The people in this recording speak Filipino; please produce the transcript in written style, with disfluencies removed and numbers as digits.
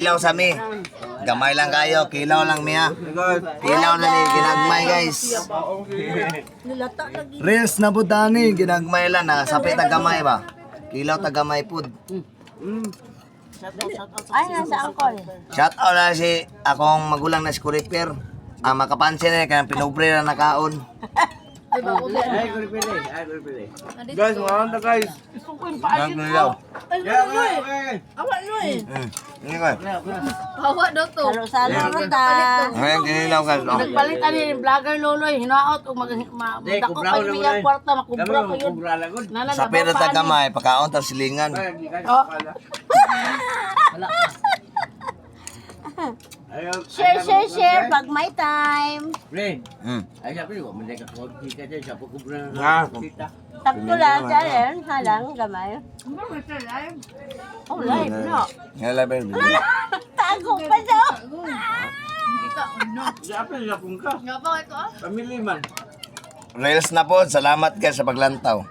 Kilaw sa mi. Gamay lang kayo, kilaw lang miya. Kilaw na ni ginagmay guys. Reels na po tani, ginagmay lang na sapit na gamay ba. Kilaw ta gamay pud. Ay, nasa angkol. Shout out na si akong magulang na si Kuriper. Makapansin na kaya pinobre na nakaon. Guys, mga guys. Nagnilaw. Ini ko. Hawa daw to. Salo-salo rin ta. Ngayon kinilaw ka. Nagpalit ani ni vlogger Loloy, hinaot og magdako pa yung mga kwarta, makubra ko yun. Nana Sa pera ta gamay, pagkaon ta silingan. Share pag may time. Sakto lang dyan, halang gamay. Oh, live no. Ngala ba? Tago pa daw. Nga ba ito ah? Reels na po, salamat guys sa paglantaw.